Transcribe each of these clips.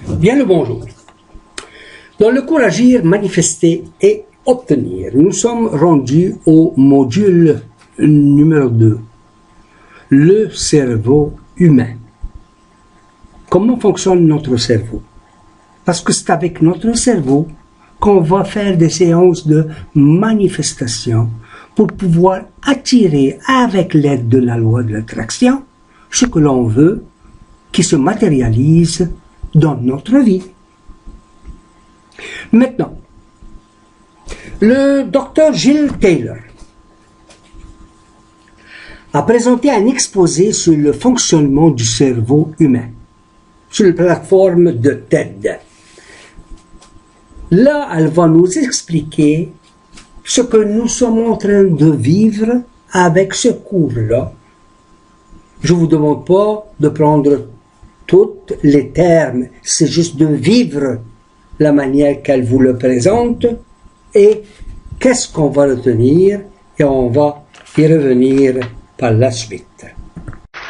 Bien le bonjour. Dans le cours Agir, manifester et obtenir, nous sommes rendus au module numéro 2, le cerveau humain. Comment fonctionne notre cerveau? Parce que c'est avec notre cerveau qu'on va faire des séances de manifestation pour pouvoir attirer avec l'aide de la loi de l'attraction ce que l'on veut qui se matérialise dans notre vie. Maintenant, le docteur Gilles Taylor a présenté un exposé sur le fonctionnement du cerveau humain sur la plateforme de TED. Là, elle va nous expliquer ce que nous sommes en train de vivre avec ce cours-là. Je ne vous demande pas de prendre tous les termes, c'est juste de vivre la manière qu'elle vous le présente et qu'est-ce qu'on va retenir et on va y revenir par la suite.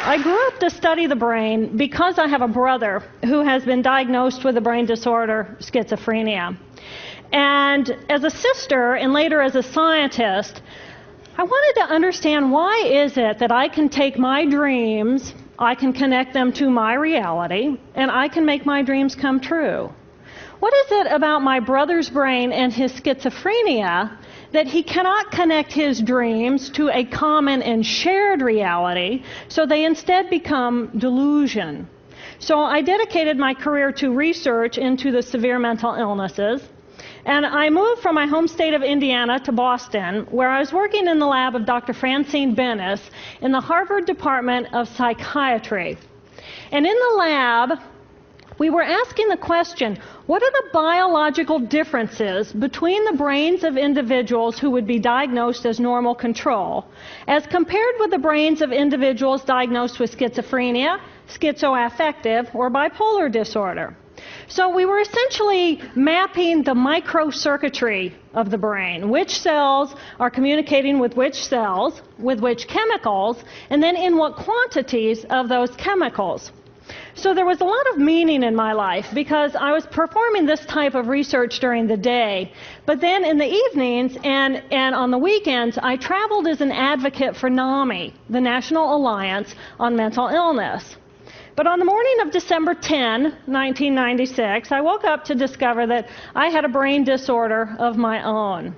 I grew up to study the brain because I have a brother who has been diagnosed with a brain disorder, schizophrenia. And as a sister and later as a scientist, I wanted to understand why is it that I can take my dreams, I can connect them to my reality, and I can make my dreams come true. What is it about my brother's brain and his schizophrenia that he cannot connect his dreams to a common and shared reality, so they instead become delusion? So I dedicated my career to research into the severe mental illnesses, and I moved from my home state of Indiana to Boston, where I was working in the lab of Dr. Francine Bennis in the Harvard Department of Psychiatry. And in the lab, we were asking the question, what are the biological differences between the brains of individuals who would be diagnosed as normal control as compared with the brains of individuals diagnosed with schizophrenia, schizoaffective, or bipolar disorder? So we were essentially mapping the microcircuitry of the brain, which cells are communicating with which cells, with which chemicals, and then in what quantities of those chemicals. So there was a lot of meaning in my life because I was performing this type of research during the day, but then in the evenings and on the weekends, I traveled as an advocate for NAMI, the National Alliance on Mental Illness. But on the morning of December 10, 1996, I woke up to discover that I had a brain disorder of my own.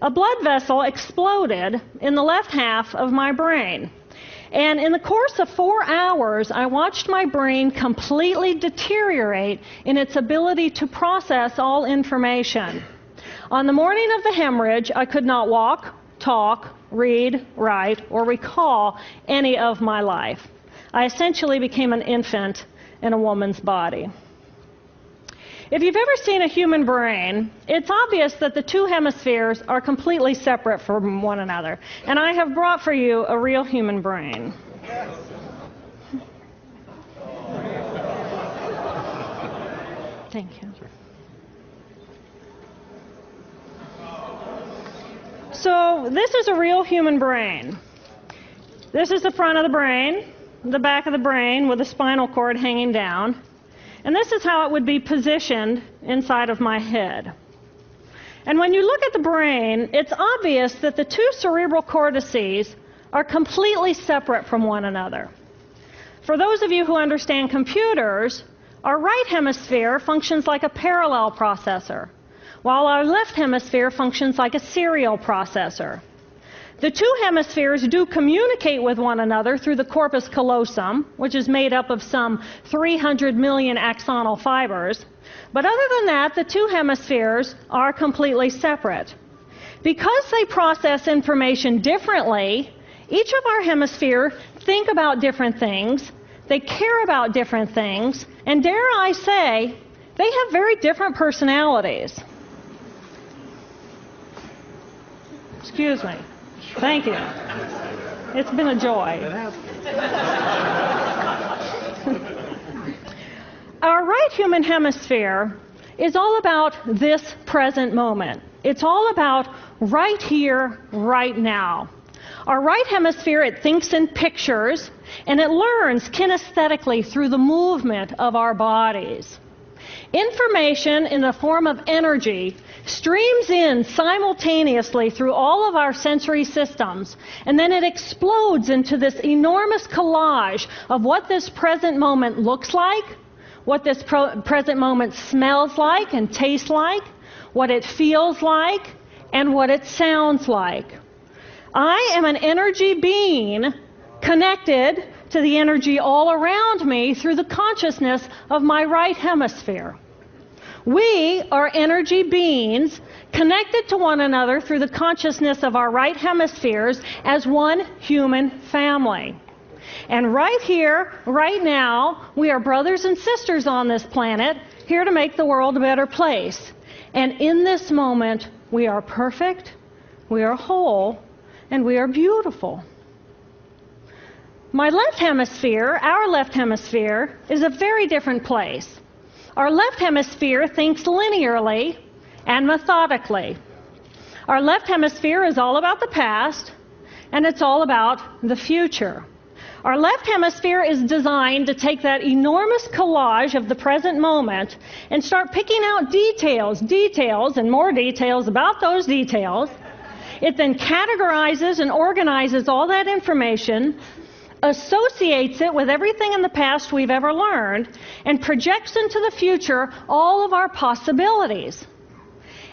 A blood vessel exploded in the left half of my brain. And in the course of 4 hours, I watched my brain completely deteriorate in its ability to process all information. On the morning of the hemorrhage, I could not walk, talk, read, write, or recall any of my life. I essentially became an infant in a woman's body. If you've ever seen a human brain, it's obvious that the two hemispheres are completely separate from one another. And I have brought for you a real human brain. Thank you. So this is a real human brain. This is the front of the brain, the back of the brain with the spinal cord hanging down. And this is how it would be positioned inside of my head. And when you look at the brain, it's obvious that the two cerebral cortices are completely separate from one another. For those of you who understand computers, our right hemisphere functions like a parallel processor, while our left hemisphere functions like a serial processor. The two hemispheres do communicate with one another through the corpus callosum, which is made up of some 300 million axonal fibers. But other than that, the two hemispheres are completely separate. Because they process information differently, each of our hemispheres think about different things, they care about different things, and dare I say, they have very different personalities. Excuse me. Thank you. It's been a joy. Our right human hemisphere is all about this present moment. It's all about right here, right now. Our right hemisphere, it thinks in pictures, and it learns kinesthetically through the movement of our bodies. Information in the form of energy streams in simultaneously through all of our sensory systems, and then it explodes into this enormous collage of what this present moment looks like, what this present moment smells like and tastes like, what it feels like, and what it sounds like. I am an energy being connected to the energy all around me through the consciousness of my right hemisphere. We are energy beings connected to one another through the consciousness of our right hemispheres as one human family. And right here, right now, we are brothers and sisters on this planet, here to make the world a better place. And in this moment, we are perfect, we are whole, and we are beautiful. My left hemisphere, our left hemisphere, is a very different place. Our left hemisphere thinks linearly and methodically. Our left hemisphere is all about the past, and it's all about the future. Our left hemisphere is designed to take that enormous collage of the present moment and start picking out details, and more details about those details. It then categorizes and organizes all that information, associates it with everything in the past we've ever learned, and projects into the future all of our possibilities.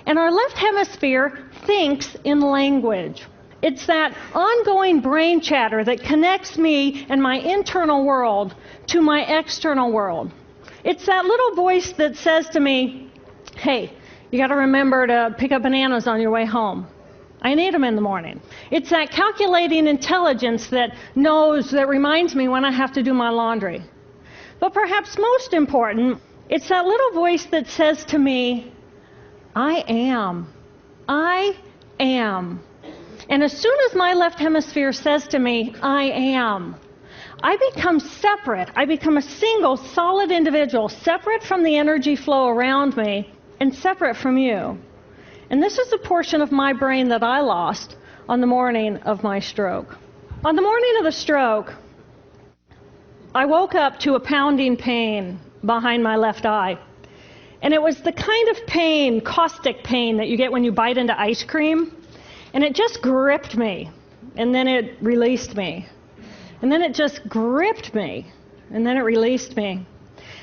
And our left hemisphere thinks in language. It's that ongoing brain chatter that connects me and my internal world to my external world. It's that little voice that says to me, hey, you got to remember to pick up bananas on your way home. I need them in the morning. It's that calculating intelligence that reminds me when I have to do my laundry. But perhaps most important, it's that little voice that says to me, I am. I am. And as soon as my left hemisphere says to me, I am, I become separate. I become a single, solid individual, separate from the energy flow around me and separate from you. And this is the portion of my brain that I lost on the morning of my stroke. On the morning of the stroke, I woke up to a pounding pain behind my left eye. And it was the kind of pain, caustic pain, that you get when you bite into ice cream. And it just gripped me, and then it released me. And then it just gripped me, and then it released me.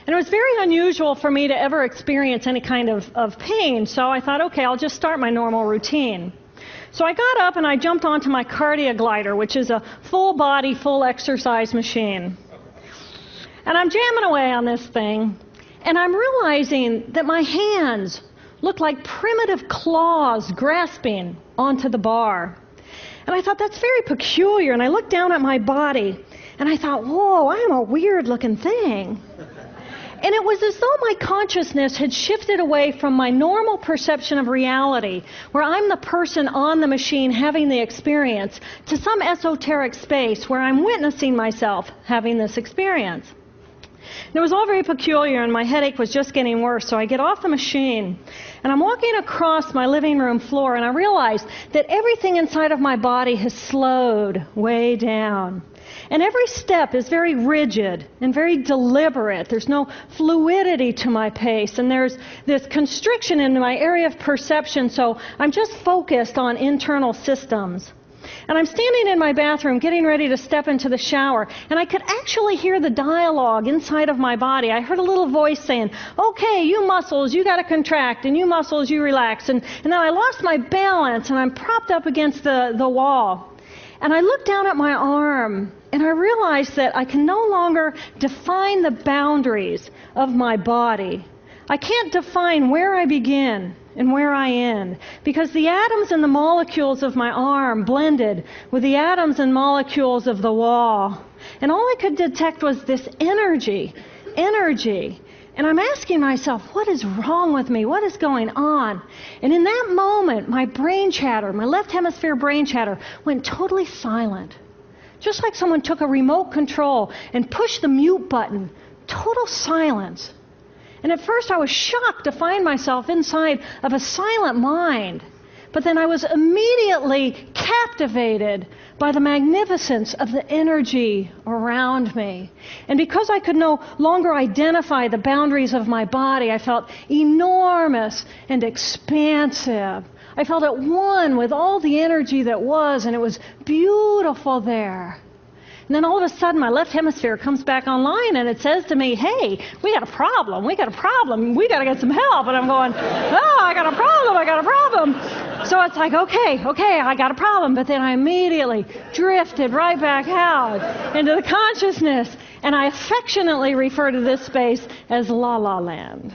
And it was very unusual for me to ever experience any kind of pain, so I thought, okay, I'll just start my normal routine. So I got up and I jumped onto my cardio glider, which is a full body, full exercise machine. And I'm jamming away on this thing, and I'm realizing that my hands look like primitive claws grasping onto the bar. And I thought, that's very peculiar, and I looked down at my body, and I thought, whoa, I am a weird-looking thing. And it was as though my consciousness had shifted away from my normal perception of reality, where I'm the person on the machine having the experience, to some esoteric space where I'm witnessing myself having this experience. And it was all very peculiar, and my headache was just getting worse, so I get off the machine, and I'm walking across my living room floor, and I realize that everything inside of my body has slowed way down. And every step is very rigid and very deliberate. There's no fluidity to my pace, and there's this constriction in my area of perception, so I'm just focused on internal systems. And I'm standing in my bathroom getting ready to step into the shower, and I could actually hear the dialogue inside of my body. I heard a little voice saying, okay, you muscles, you got to contract, and you muscles, you relax. And then I lost my balance, and I'm propped up against the wall. And I looked down at my arm, and I realized that I can no longer define the boundaries of my body. I can't define where I begin and where I end, because the atoms and the molecules of my arm blended with the atoms and molecules of the wall. And all I could detect was this energy. And I'm asking myself, what is wrong with me? What is going on? And in that moment, my brain chatter, my left hemisphere brain chatter, went totally silent. Just like someone took a remote control and pushed the mute button. Total silence. And at first I was shocked to find myself inside of a silent mind. But then I was immediately captivated by the magnificence of the energy around me. And because I could no longer identify the boundaries of my body, I felt enormous and expansive. I felt at one with all the energy that was, and it was beautiful there. And then all of a sudden, my left hemisphere comes back online, and it says to me, hey, we got a problem, we got a problem, we got to get some help. And I'm going, oh, I got a problem, I got a problem. So it's like, okay, I got a problem. But then I immediately drifted right back out into the consciousness, and I affectionately refer to this space as La La Land.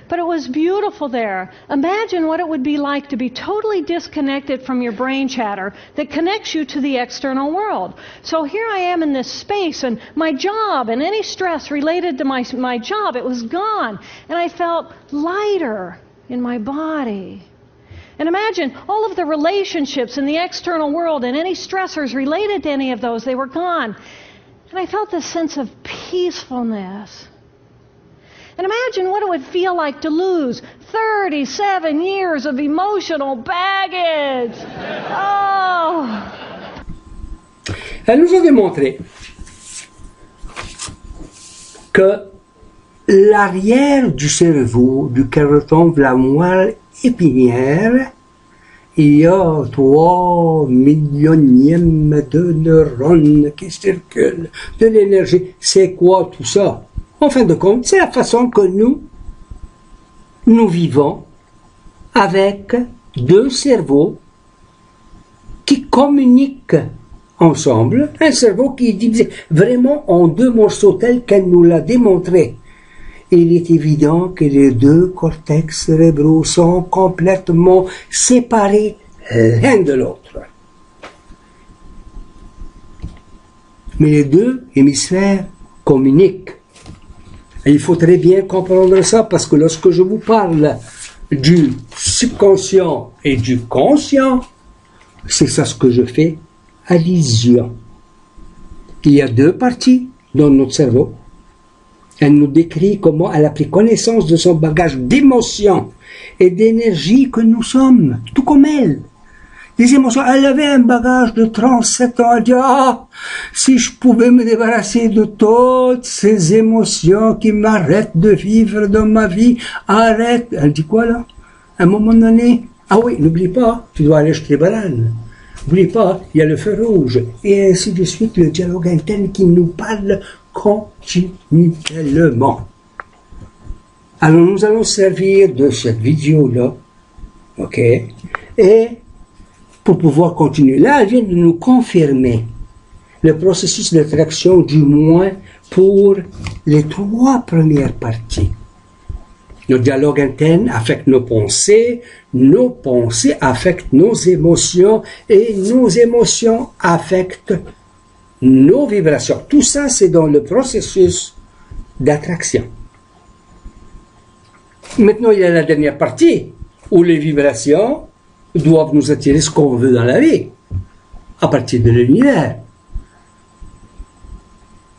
But it was beautiful there. Imagine what it would be like to be totally disconnected from your brain chatter that connects you to the external world. So here I am in this space, and my job and any stress related to my job, it was gone. And I felt lighter in my body. And imagine all of the relationships in the external world and any stressors related to any of those, they were gone. And I felt this sense of peacefulness. And imagine what it would feel like to lose 37 years of emotional baggage. Oh! Elle nous a démontré que l'arrière du cerveau, duquel retombe la moelle épinière, il y a 3 millionièmes de neurones qui circulent, de l'énergie. C'est quoi tout ça? En fin de compte, c'est la façon que nous vivons avec deux cerveaux qui communiquent ensemble. Un cerveau qui est divisé vraiment en deux morceaux tels qu'elle nous l'a démontré. Il est évident que les deux cortex cérébraux sont complètement séparés l'un de l'autre. Mais les deux hémisphères communiquent. Et il faut très bien comprendre ça, parce que lorsque je vous parle du subconscient et du conscient, c'est ça ce que je fais allusion. Il y a deux parties dans notre cerveau. Elle nous décrit comment elle a pris connaissance de son bagage d'émotions et d'énergie que nous sommes, tout comme elle. Des émotions. Elle avait un bagage de 37 ans. Elle dit, si je pouvais me débarrasser de toutes ces émotions qui m'arrêtent de vivre dans ma vie, arrête. Elle dit quoi là? À un moment donné, oui, n'oublie pas, tu dois aller acheter des bananes. N'oublie pas, il y a le feu rouge. Et ainsi de suite, le dialogue interne qui nous parle continuellement. Alors nous allons servir de cette vidéo-là, ok, et pour pouvoir continuer. Là, elle vient de nous confirmer le processus d'attraction, du moins pour les 3 premières parties. Le dialogue interne affecte nos pensées affectent nos émotions, et nos émotions affectent nos vibrations. Tout ça, c'est dans le processus d'attraction. Maintenant, il y a la dernière partie, où les vibrations doivent nous attirer ce qu'on veut dans la vie, à partir de l'univers.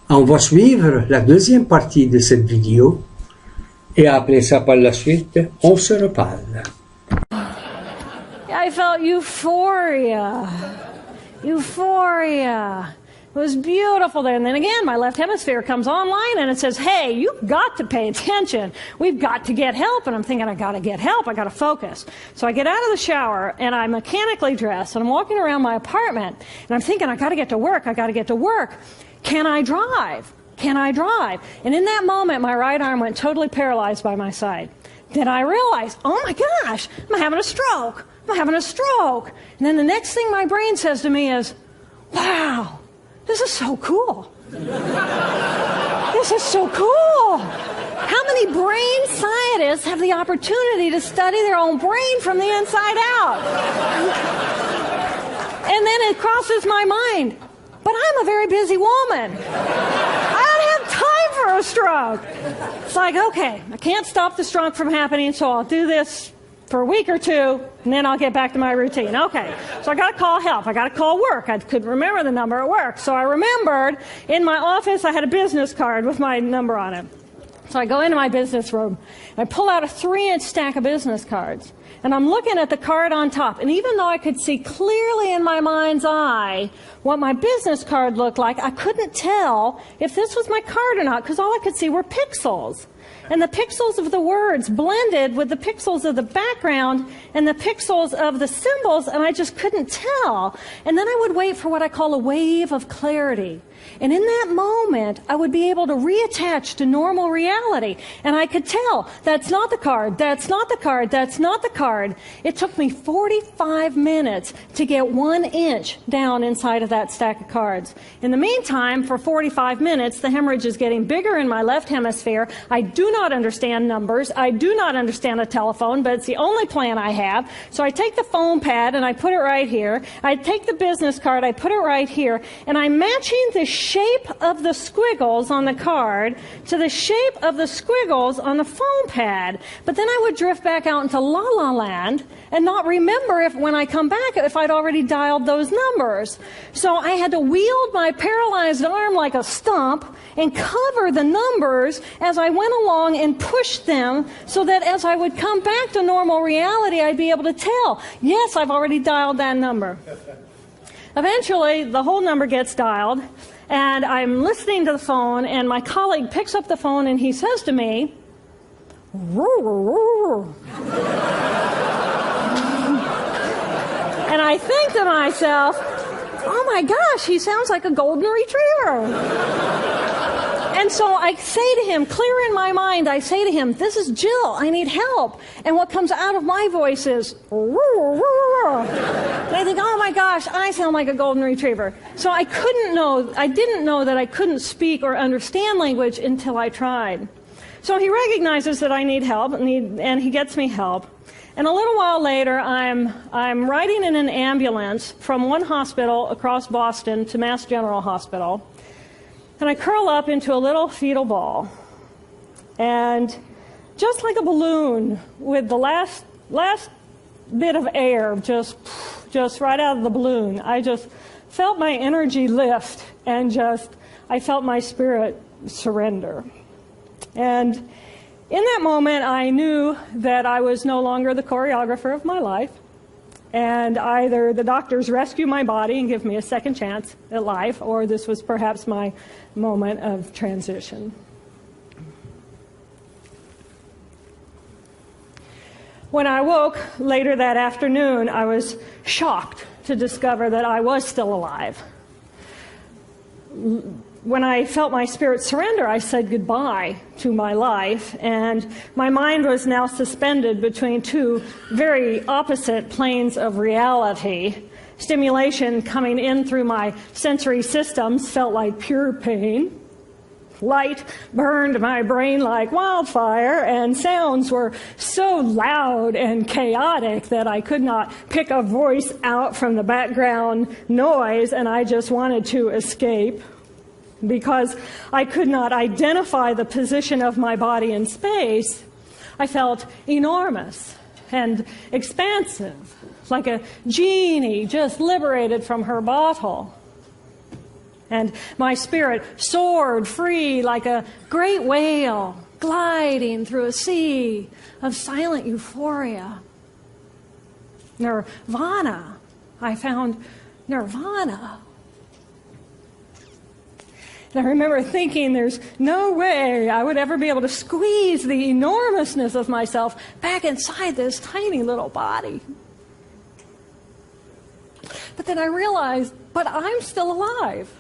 On va suivre la deuxième partie de cette vidéo, et après ça, par la suite, on se reparle. I felt euphoria. It was beautiful there. And then again, my left hemisphere comes online and it says, hey, you've got to pay attention. We've got to get help. And I'm thinking, I got to get help. I got to focus. So I get out of the shower and I'm mechanically dressed and I'm walking around my apartment and I'm thinking, I got to get to work. Can I drive? And in that moment, my right arm went totally paralyzed by my side. Then I realized, oh my gosh, I'm having a stroke. And then the next thing my brain says to me is, wow, this is so cool. How many brain scientists have the opportunity to study their own brain from the inside out? And then it crosses my mind, but I'm a very busy woman. I don't have time for a stroke. It's like, okay, I can't stop the stroke from happening, so I'll do this for a week or two, and then I'll get back to my routine. Okay, so I got to call help. I got to call work. I couldn't remember the number at work. So I remembered in my office I had a business card with my number on it. So I go into my business room. I pull out a 3-inch stack of business cards. And I'm looking at the card on top. And even though I could see clearly in my mind's eye what my business card looked like, I couldn't tell if this was my card or not, because all I could see were pixels. And the pixels of the words blended with the pixels of the background and the pixels of the symbols, and I just couldn't tell. And then I would wait for what I call a wave of clarity. And in that moment, I would be able to reattach to normal reality. And I could tell, that's not the card, that's not the card, that's not the card. It took me 45 minutes to get 1 inch down inside of that stack of cards. In the meantime, for 45 minutes, the hemorrhage is getting bigger in my left hemisphere. I do not understand numbers. I do not understand a telephone, but it's the only plan I have. So I take the foam pad and I put it right here. I take the business card, I put it right here, and I'm matching the shape of the squiggles on the card to the shape of the squiggles on the foam pad. But then I would drift back out into La La Land and not remember if when I come back if I'd already dialed those numbers. So I had to wield my paralyzed arm like a stump and cover the numbers as I went along and push them so that as I would come back to normal reality, I'd be able to tell, yes, I've already dialed that number. Eventually, the whole number gets dialed, and I'm listening to the phone, and my colleague picks up the phone, and he says to me, and I think to myself, oh my gosh, he sounds like a golden retriever. And so I say to him, clear in my mind, I say to him, this is Jill, I need help. And what comes out of my voice is, and I think, oh my gosh, I sound like a golden retriever. So I didn't know that I couldn't speak or understand language until I tried. So he recognizes that I need help, and he gets me help. And a little while later, I'm riding in an ambulance from one hospital across Boston to Mass General Hospital. And I curl up into a little fetal ball. And just like a balloon with the last bit of air just right out of the balloon, I just felt my energy lift and I felt my spirit surrender. And in that moment, I knew that I was no longer the choreographer of my life. And either the doctors rescue my body and give me a second chance at life, or this was perhaps my moment of transition. When I woke later that afternoon, I was shocked to discover that I was still alive. When I felt my spirit surrender, I said goodbye to my life, and my mind was now suspended between two very opposite planes of reality. Stimulation coming in through my sensory systems felt like pure pain. Light burned my brain like wildfire, and sounds were so loud and chaotic that I could not pick a voice out from the background noise, and I just wanted to escape. Because I could not identify the position of my body in space, I felt enormous and expansive, like a genie just liberated from her bottle. And my spirit soared free like a great whale gliding through a sea of silent euphoria. Nirvana. I found nirvana. And I remember thinking there's no way I would ever be able to squeeze the enormousness of myself back inside this tiny little body. But then I realized, but I'm still alive.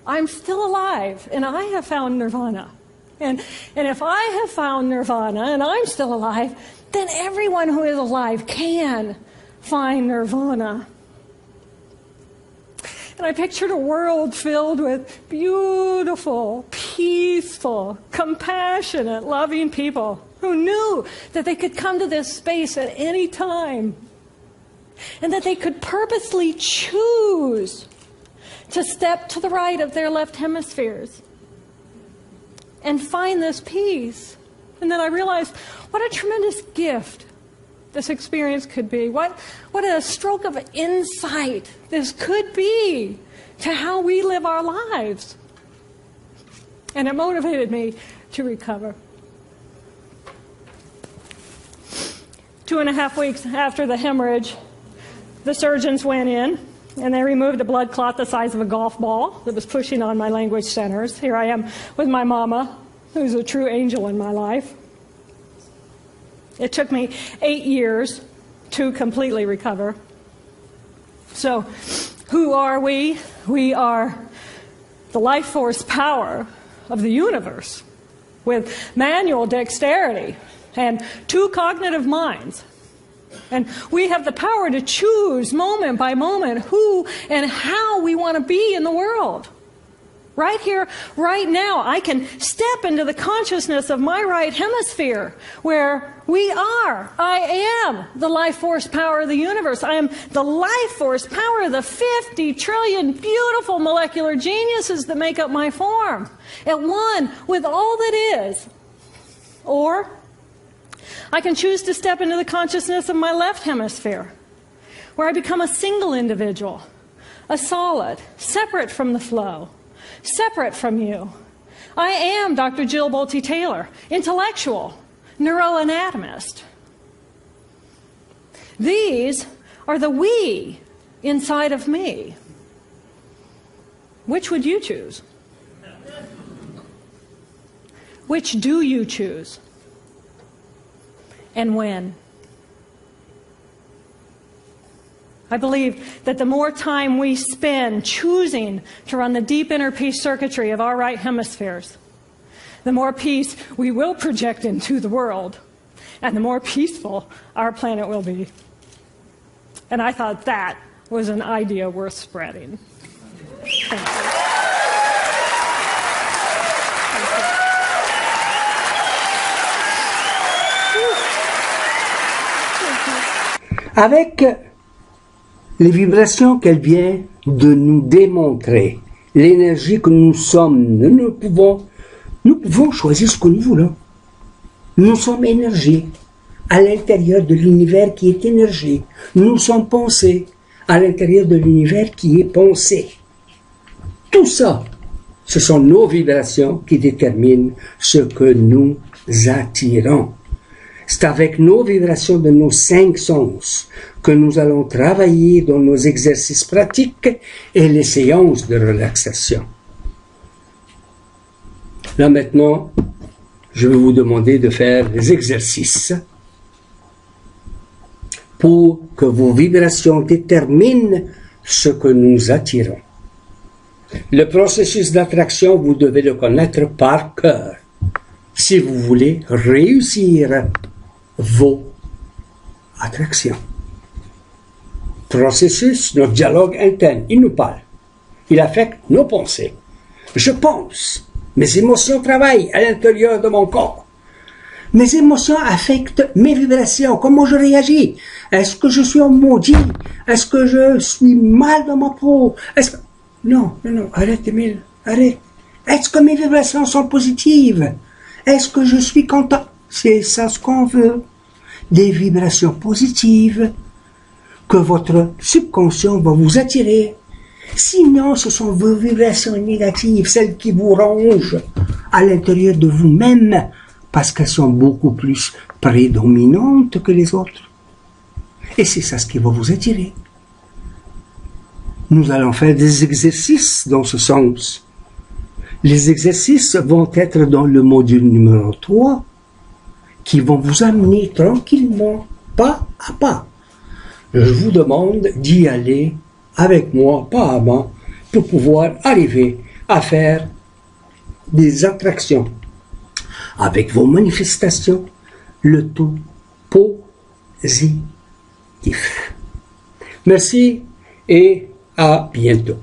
I'm still alive, and I have found nirvana. And if I have found nirvana and I'm still alive, then everyone who is alive can find nirvana. And I pictured a world filled with beautiful, peaceful, compassionate, loving people who knew that they could come to this space at any time and that they could purposely choose to step to the right of their left hemispheres and find this peace. And then I realized what a tremendous gift this experience could be. What a stroke of insight this could be to how we live our lives. And it motivated me to recover. 2.5 weeks after the hemorrhage, the surgeons went in and they removed a blood clot the size of a golf ball that was pushing on my language centers. Here I am with my mama, who's a true angel in my life. It took me 8 years to completely recover. So, who are we? We are the life force power of the universe with manual dexterity and 2 cognitive minds. And we have the power to choose moment by moment who and how we want to be in the world. Right here, right now, I can step into the consciousness of my right hemisphere where I am the life force power of the universe. I am the life force power of the 50 trillion beautiful molecular geniuses that make up my form, at one with all that is. Or I can choose to step into the consciousness of my left hemisphere, where I become a single individual, a solid, separate from the flow, separate from you. I am Dr. Jill Bolte Taylor, intellectual, neuroanatomist. These are the we inside of me. Which would you choose? Which do you choose? And when? I believe that the more time we spend choosing to run the deep inner peace circuitry of our right hemispheres, the more peace we will project into the world, and the more peaceful our planet will be. And I thought that was an idea worth spreading. Thank you. Avec les vibrations qu'elle vient de nous démontrer, l'énergie que nous sommes, nous pouvons choisir ce que nous voulons. Nous sommes énergie à l'intérieur de l'univers qui est énergie. Nous sommes pensée à l'intérieur de l'univers qui est pensée. Tout ça, ce sont nos vibrations qui déterminent ce que nous attirons. C'est avec nos vibrations de nos 5 sens que nous allons travailler dans nos exercices pratiques et les séances de relaxation. Là maintenant, je vais vous demander de faire des exercices pour que vos vibrations déterminent ce que nous attirons. Le processus d'attraction, vous devez le connaître par cœur si vous voulez réussir vos attractions. Processus, notre dialogue interne, il nous parle. Il affecte nos pensées. Je pense, mes émotions travaillent à l'intérieur de mon corps. Mes émotions affectent mes vibrations, comment je réagis. Est-ce que je suis maudit? Est-ce que je suis mal dans ma peau? Non, arrête Émile, arrête. Est-ce que mes vibrations sont positives? Est-ce que je suis content? C'est ça ce qu'on veut. Des vibrations positives que votre subconscient va vous attirer. Sinon, ce sont vos vibrations négatives, celles qui vous rongent à l'intérieur de vous-même, parce qu'elles sont beaucoup plus prédominantes que les autres. Et c'est ça ce qui va vous attirer. Nous allons faire des exercices dans ce sens. Les exercices vont être dans le module numéro 3, qui vont vous amener tranquillement, pas à pas. Je vous demande d'y aller avec moi, pas à pas, pour pouvoir arriver à faire des attractions avec vos manifestations, le tout positif. Merci et à bientôt.